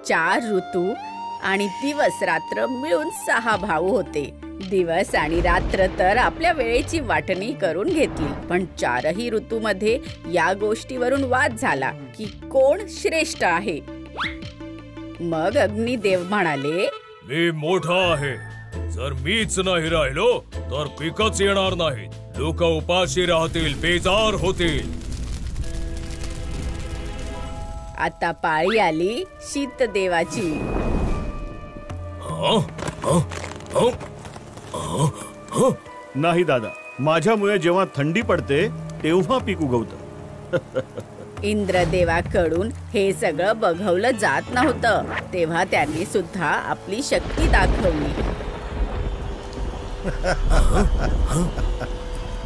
4 ऋतू आणि दिवस रात्र मिळून 6 भाऊ होते. दिवस आणि रात्र तर आपल्या वेळेची वाटणी करून घेतली, पण 4ही ऋतूमध्ये या गोष्टीवरून वाद झाला की कोण श्रेष्ठ आहे. मग अग्निदेव म्हणाले, मी मोठा आहे. जर मीच नाही राहिलो तर पिकच येणार नाही. लोक उपाशी राहतील, बेजार होतील. आता पाळी आली शीतदेवाची. नाही दादा, माझ्यामुळे जेव्हा थंडी पडते तेव्हा पीक उगवतं. इंद्रदेवाकडून हे सगळं बघवलं जात नव्हतं, तेव्हा त्यांनी सुद्धा आपली शक्ती दाखवली.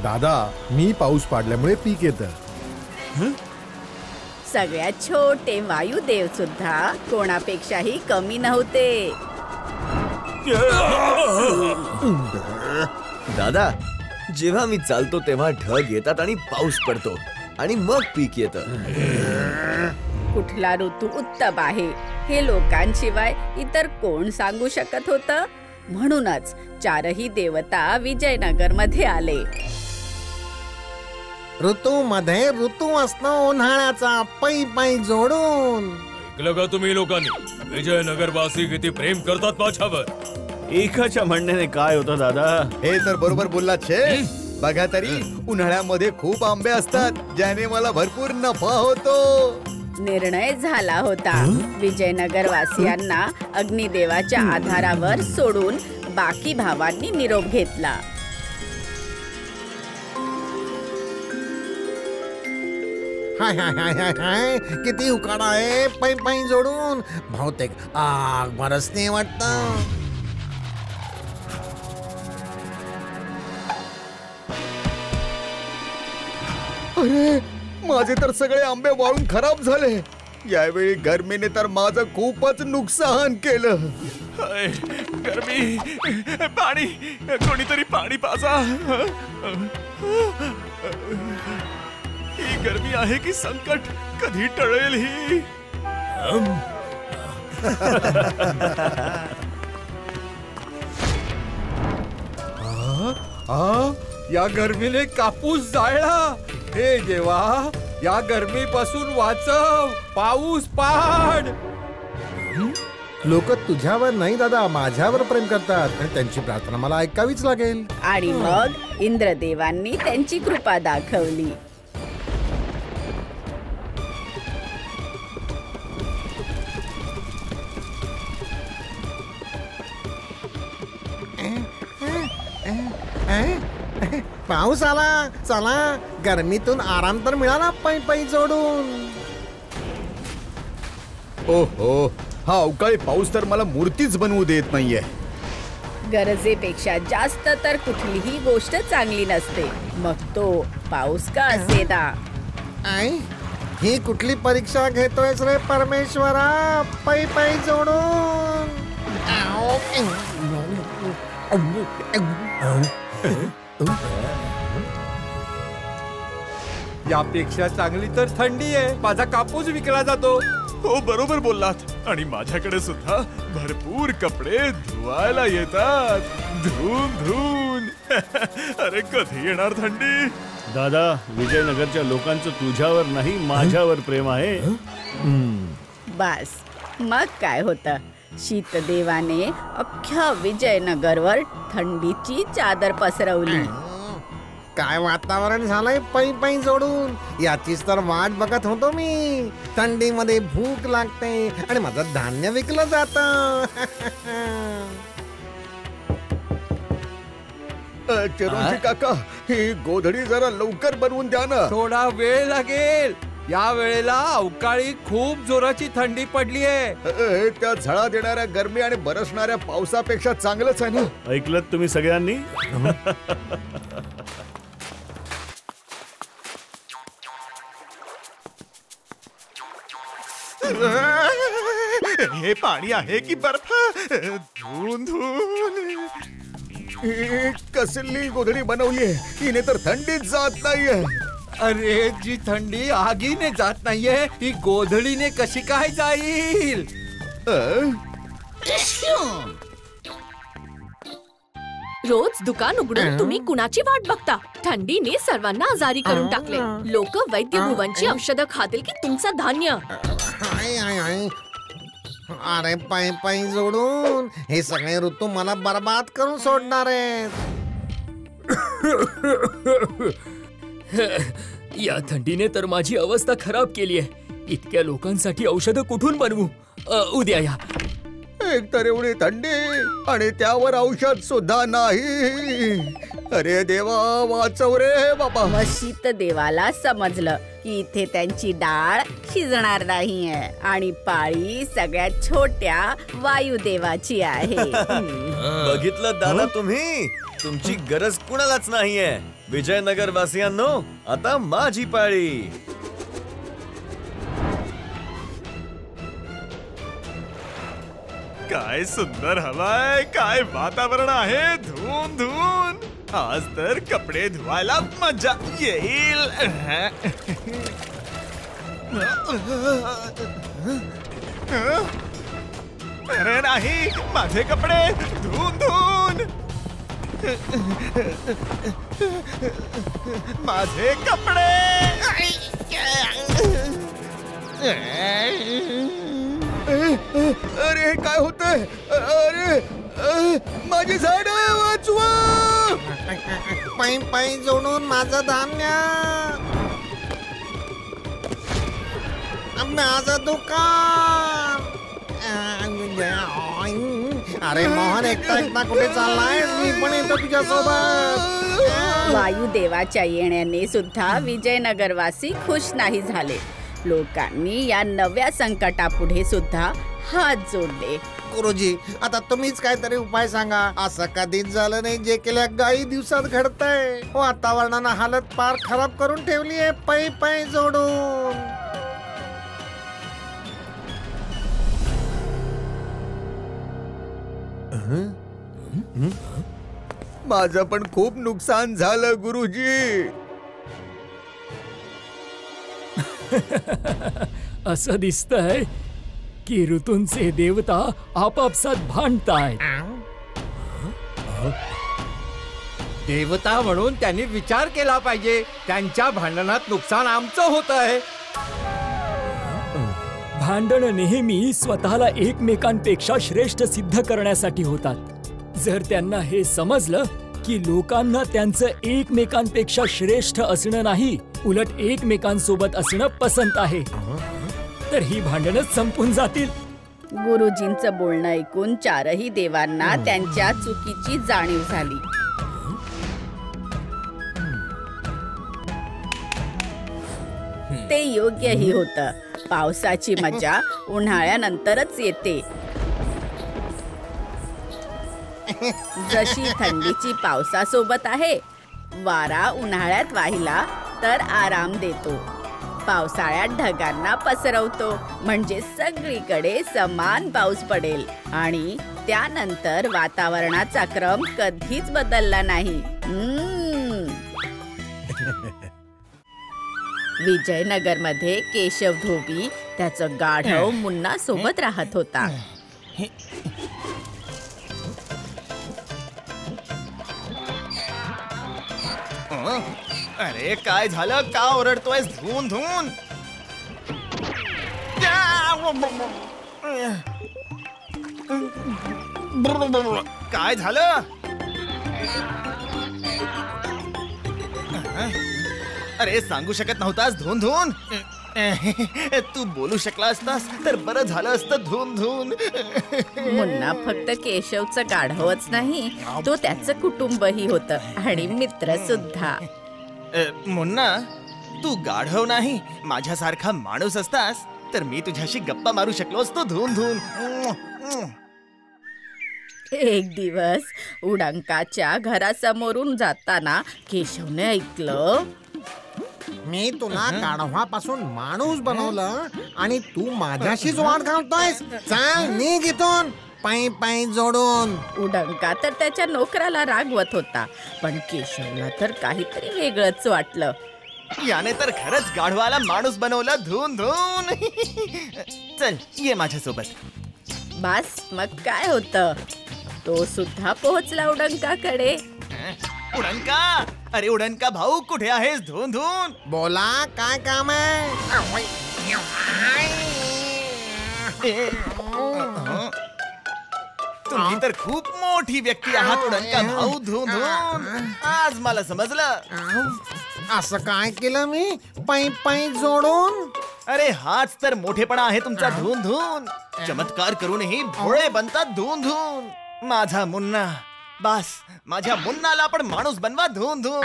दादा, मी पाऊस पाडल्यामुळे पीक येतं. सगळ्यात छोटे वायुदेव सुद्धा कोणापेक्षाही कमी नव्हते. दादा, जेव्हा मी चालतो तेव्हा ढग येतात आणि पाऊस पडतो आणि मग पीक येतं. कुठला ऋतू उत्तम आहे हे लोकांशिवाय इतर कोण सांगू शकत होतं. म्हणूनच 4ही देवता विजयनगर मध्ये आले. ऋतू मध्ये ऋतू असतो उन्हाळ्याचा, पै पै जोडून. ऐकलं का तुम्ही लोकांनी? विजयनगरवासी किती प्रेम करतात माझ्यावर. एकाच्या म्हणण्याने काय होतं दादा? हे तर बरोबर बोललात शेठ. बघा तरी, उन्हाळ्यामध्ये खूप आंबे असतात ज्याने मला भरपूर नफा होतो. निर्णय झाला होता. विजयनगर वासियांना अग्निदेवाच्या आधारावर सोडून बाकी भावांनी निरोप घेतला. हाय हाय हाय हाय हाय, किती उकाडा आहे पै पै जोडून. बहुतेक आग बरसते वाटतं. अरे, माझे तर सगळे आंबे वाळून खराब झाले. यावेळी गरमीने तर माझं खूपच नुकसान केलं. गरमी, पाणी, कोणीतरी पाणी पाजा. ही गरमी आहे की संकट? कधी टळेल ही? या गरमीने कापूस जाळला. हे देवा, या गरमीपासून वाचव. पाऊस पाड. लोक तुझ्यावर नाही दादा, माझ्यावर प्रेम करतात आणि त्यांची प्रार्थना मला ऐकावीच लागेल. आणि मग इंद्रदेवांनी त्यांची कृपा दाखवली. पाऊस आला. चला, गरमीतून आराम तर मिळाला पै पै जोडून. ओहो, हा अवकाळी पाऊस तर मला मूर्तीच बनवू देत नाहीये. गरजेपेक्षा जास्त तर कुठलीही गोष्ट चांगली नसते, मग तो पाऊस का असेना. आई, ही कुठली परीक्षा घेतोयस रे परमेश्वरा, पै पै जोडून. यापेक्षा चांगली तर थंडी आहे. माझा कापूस विकला जातो. हो, बरोबर बोललात. आणि माझ्याकडे सुद्धा भरपूर कपडे धुवायला येतात. धुवून धुवून. अरे, कधी येणार थंडी? दादा, विजयनगरच्या लोकांचं तुझ्यावर नाही माझ्यावर प्रेम आहे. बस, मग काय होतं? शीतदेवाने अख्ख्या विजयनगरवर थंडीची चादर पसरवली. काय वातावरण झालंय पै पै जोडून. याचीच तर वाट बघत होतो मी. थंडीमध्ये भूक लागते आणि माझं धान्य विकलं जातं. चिरोंजी काका, ही गोधडी जरा लवकर बनवून द्या ना. थोडा वेळ लागेल. या वेळेला अवकाळी खूप जोराची थंडी पडली आहे. त्या झळा देणाऱ्या गरमी आणि बरसणाऱ्या पावसापेक्षा चांगलंच आहे ना. ऐकलं तुम्ही सगळ्यांनी? हे पाणी आहे की बर्फ? धुवून धुवून. कसली गोधडी बनवलीये, हिने तर थंडीच जात नाहीये. अरे, जी थंडी आगीने जात नाहीये ती गोधडीने कशी काय जाईल? रोज दुकान उघडून तुम्ही कुणाची वाट बघता? थंडीने सर्वांना आजारी करून टाकले. लोक वैद्य भुवनची औषधं खातील की तुमचं धान्य? अरे पाय पाय जोडून हे सगळे ऋतू मला बर्बाद करून सोडणार आहेत. या थंडीने तर माझी अवस्था खराब केली आहे. इतक्या लोकांसाठी औषधं कुठून बनवू? उद्या या. एक तर एवढी थंडी आणि त्यावर औषध सुद्धा नाही. अरे देवा वाचव रे बाबा. मशीत देवाला समजलं की इथे त्यांची डाळ शिजणार नाहीये आणि पाळी सगळ्यात छोट्या वायुदेवाची आहे. बघितलं दादा तुम्ही, तुमची गरज कुणालाच नाहीये. विजयनगर वासियांनो, आता माझी पाळी. काय सुंदर हवाय, काय वातावरण आहे. धुवून धुवून आज तर कपडे धुवायला मजा येईल. अरे नाही, माझे कपडे धुवून धुवून. माझे कपडे. अरे काय होतंय? अरे माझी झाड वाचवा. पाय पाय जोडून माझं धान्य, माझं दुकान. अरे मोहन, एकटा एकटा कुठे चाललाय? मी पण येतो तुझ्या सोबत. वायुदेवाच्या येण्याने सुद्धा विजयनगरवासी खुश नाही झाले. लोकांनी या नव्या संकटापुढे सुद्धा हात जोडले. गुरुजी, आता तुम्हीच काहीतरी उपाय सांगा. असं कधीच झालं नाही जे केल्या काही दिवसात घडतंय. वातावरणानं हालत पार खराब करून ठेवली आहे. पाय पाय जोडून. माझं पण खूप नुकसान झालं गुरुजी. असं दिसतंय की ऋतूंचे देवता आपापसात भांडतायत. देवता म्हणून त्यांनी विचार केला पाहिजे. त्यांच्या भांडणात नुकसान आमचं होत आहे. भांडण नेहमी स्वतःला एकमेकांपेक्षा श्रेष्ठ सिद्ध करण्यासाठी होतात. जर त्यांना हे समजलं की लोकांना त्यांचं एकमेकांपेक्षा श्रेष्ठ असणं नाही, उलट एकमेकांसोबत असणं पसंत आहे, तर ही भांडणच संपून जातील. गुरुजींचं बोलणं ऐकून चारही देवांना त्यांच्या चुकीची जाणीव झाली. ते योग्यही होतं. पावसाची मजा उन्हाळ्यानंतरच येते. जशी थंडीची पावसासोबत आहे, वारा उन्हाळ्यात वाहिला तर आराम देतो. पावसाळ्यात ढगांना पसरवतो, म्हणजे सगळीकडे समान पाऊस पडेल. आणि त्यानंतर वातावरणाचा क्रम कधीच बदलला नाही. विजयनगरमध्ये केशव धोबी त्याचं गाढव मुन्ना सोबत राहत होता. अरे काय झालं? का ओरडतोयस धुवून धुवून? काय झालं? अरे सांगू शकत नव्हतास धुवून धुवून? तू बोलू शकला असतास तर बरं झालं असतं धुवून धुवून. मुन्ना फक्त केशवचं गाढवच नाही, तो त्याचं कुटुंबही होतं आणि मित्र सुद्धा. मुन्ना, तू गाढव नाही, माझ्यासारखा माणूस असतास तर मी तुझ्याशी गप्पा मारू शकलो असतो धुवून धुवून. एक दिवस उडंकाच्या घरासमोरून जाताना केशवने ऐकलं, मी तुला गाढवापासून माणूस बनवलं आणि तू माझ्याशीच वाट घालतोयस. चाल निघ इथून. पाय पाय जोडून. उडंका तर त्याच्या नोकराला रागवत होता, पण केशवला तर काहीतरी वेगळंच वाटलं. याने तर खरंच गाढवाला माणूस बनवला धुवून धुवून. चल ये माझ्यासोबत. बस मग काय होतं, तो सुद्धा पोहोचला उडंकाकडे. उडंका, अरे उडंका भाऊ कुठे आहेस? धून धून बोला, काय काम आहे? तुम्ही तर खूप मोठी व्यक्ती आहात उडंका भाऊ. धून धून आज मला समजलं. असं काय केलं मी पै पै जोडून? अरे हाच तर मोठेपणा आहे तुमचा. धून धून चमत्कार करूनही भोळे बनतात. धून धून माझा मुन्ना, बस माझ्या मुन्नाला पण माणूस बनवा. धून धून.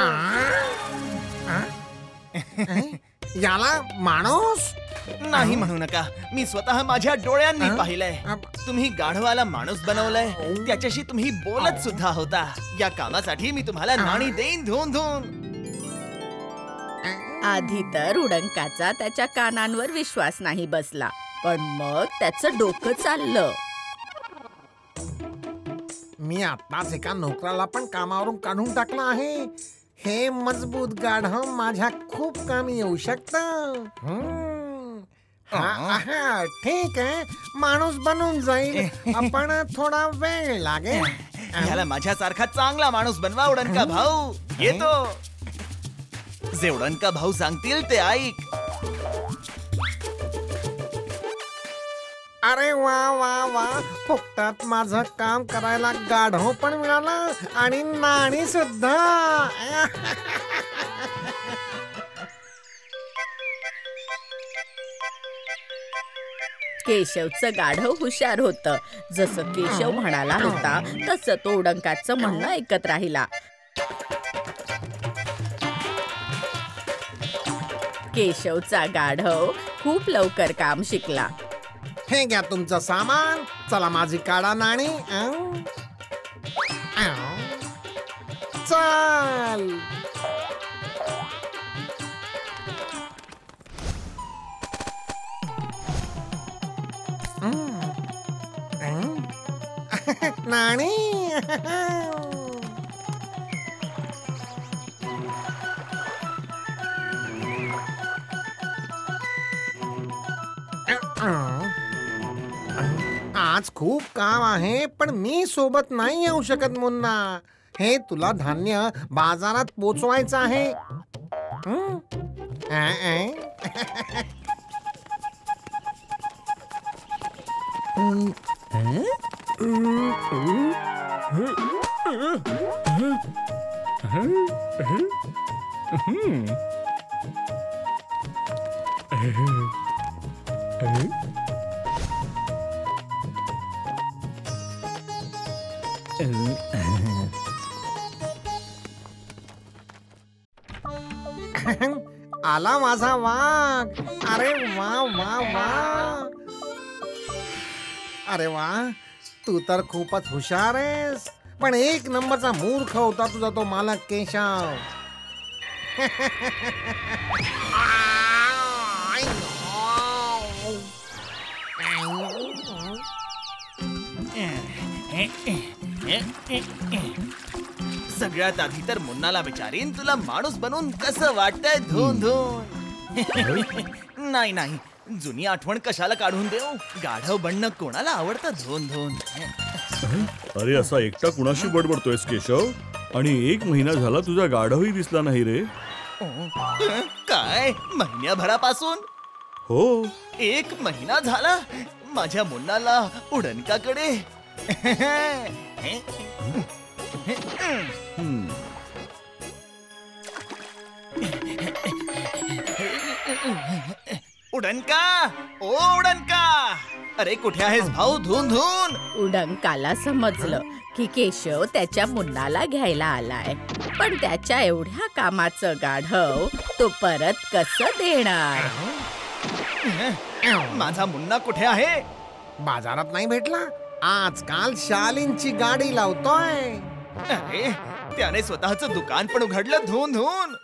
याला माणूस नाही म्हणू नका, मी स्वतः माझ्या डोळ्यांनी पाहिलंय. तुम्ही गाढवाला माणूस बनवलंय, त्याच्याशी तुम्ही बोलत सुद्धा होता. या कामासाठी मी तुम्हाला नाणी देईन. धून धून. आधी तर उडंकाचा त्याच्या कानांवर विश्वास नाही बसला, पण मग त्याचं डोकं चाललं. मी आताच एका नोकराला पण कामावरून काढून टाकलं आहे. हे मजबूत गाढव माझ्या खूप कामी येऊ शकतं. ठीक आहे, माणूस बनून जाईल, पण थोडा वेळ लागेल. याला माझ्यासारखा चांगला माणूस बनवा उडंका भाऊ. येतो. जे उडंका भाऊ सांगतील ते ऐक. अरे वा वा वा, फुकटात माझं काम करायला गाढव पण मिळाला आणि नाणी सुद्धा. केशवचं गाढव हुशार होतं. जसं केशव म्हणाला होता तसं तो उडंकाचं म्हणणं ऐकत राहिला. केशवचा गाढव खूप लवकर काम शिकला. हे घ्या तुमचं सामान, चला माझी काढा नाणी. चल. नाणी. आज खूप काम आहे, पण मी सोबत नाही येऊ शकत मुन्ना. हे तुला धान्य बाजारात पोचवायचं आहे. आला माझा वाघ. अरे वा वा वा. अरे वा, तू तर खूपच हुशार आहेस, पण एक नंबरचा मूर्ख होता तुझा तो मालक केशव. सगळ्यात आधी तर मुन्नाला विचारीन तुला माणूस बनून कसं वाटतंय. धून धून. नाही नाही, जुनी आठवण कशाला काढून देऊ. गाढव बनणं कोणाला आवडतं. धून धून. अरे असा एकटा कुणाशी बडबडतोयस केशव? आणि 1 महिना झाला तुझा गाढवही दिसला नाही रे. काय महिन्याभरापासून? हो. 1 महिना झाला माझ्या मुन्नाला उडणकाकडे. उडणका, ओ उडणका, अरे कुठे आहेस भाऊ? धून धून. उडंकाला समजलं की केशव त्याच्या मुन्नाला घ्यायला आलाय, पण त्याच्या एवढ्या कामाचं गाढव तो परत कसं देणार. माझा मुन्ना कुठे आहे? बाजारात नाही भेटला. आजकाल शालींची गाडी लावतोय. अरे त्याने स्वतःचं दुकान पण उघडलं. धून धून.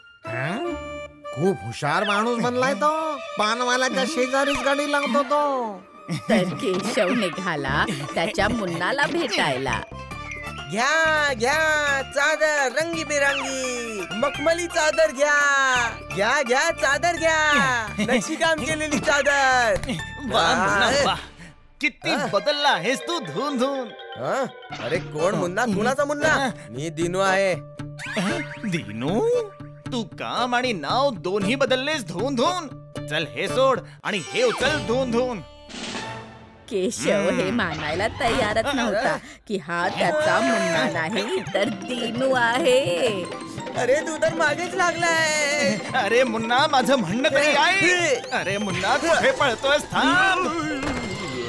खूप हुशार माणूस बनलाय तो. पानवाल्याच्या शेजारीच गाडी लावतो तो. तर केशव निघाला त्याच्या मुन्नाला भेटायला. घ्या घ्या चादर रंगीबेरंगी मखमली चादर घ्या. घ्या घ्या चादर घ्या. नक्षीकाम केलेली चादर. वाह मुन्ना वाह. किती बदलला आहेस तू धून धून. हा? अरे कोण मुन्ना, कुणाचा मुन्ना? मी दिनू आहे. दिनू, तू काम आणि नाव दोन्ही बदललेस धून धून. चल हे सोड आणि हे उचल धून धून. केशव हे मानायला तयारच नव्हता की हा त्याचा मुन्ना नाही तर दिनू आहे. अरे तू तर मागेच लागलाय. अरे मुन्ना, माझं म्हणणं तरी काय? अरे मुन्ना, कुठे पळतोयस? थांब.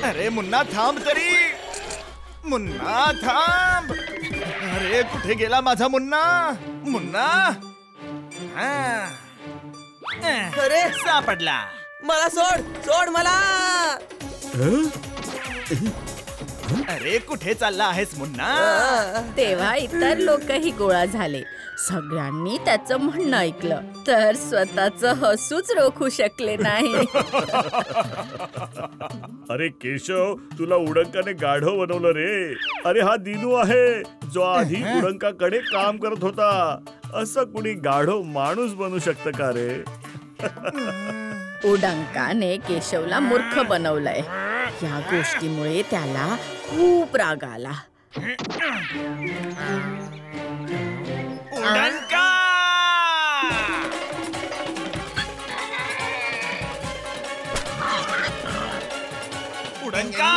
अरे मुन्ना, थांब तरी. मुन्ना, थांब. अरे कुठे गेला माझा मुन्ना? मुन्ना. अरे सापडला. मला सोड, सोड मला. अरे कुठे चालला आहेस मुन्ना? तेव्हा इतर लोकही गोळा झाले. सगळ्यांनी त्याचं म्हणणं ऐकलं तर स्वतःचं हसूच रोखू शकले नाही. अरे केशव, तुला उडंकाने गाढव बनवलं रे. अरे हा दिनू आहे जो आधी उडंकाकडे काम करत होता. असं कुणी गाढव माणूस बनू शकतं का रे? उडंकाने केशवला मूर्ख बनवलंय. या गोष्टीमुळे त्याला खूप राग आला. उडंका! उडंका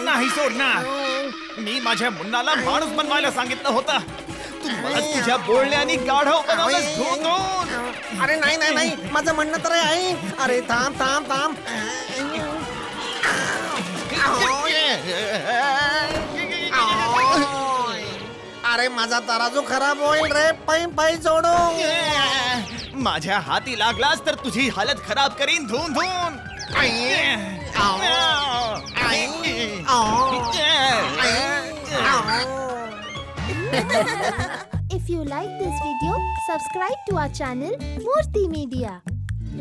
नाही सोडणार. मी माझ्या मुन्नाला माणूस बनवायला सांगितलं होतं. तू मला तुझ्या बोलण्याने गाढव बनवलंस धून धून. अरे नाही नाही नाही, माझं म्हणणं तर आहे. अरे थांब थांब थांब. अरे माझा तराजू खराब होईल रे. पै पै जोडू. माझ्या हाती लागलास तर तुझी हालत खराब करीन धून धून. If you like this video, subscribe to our channel Murthy Media.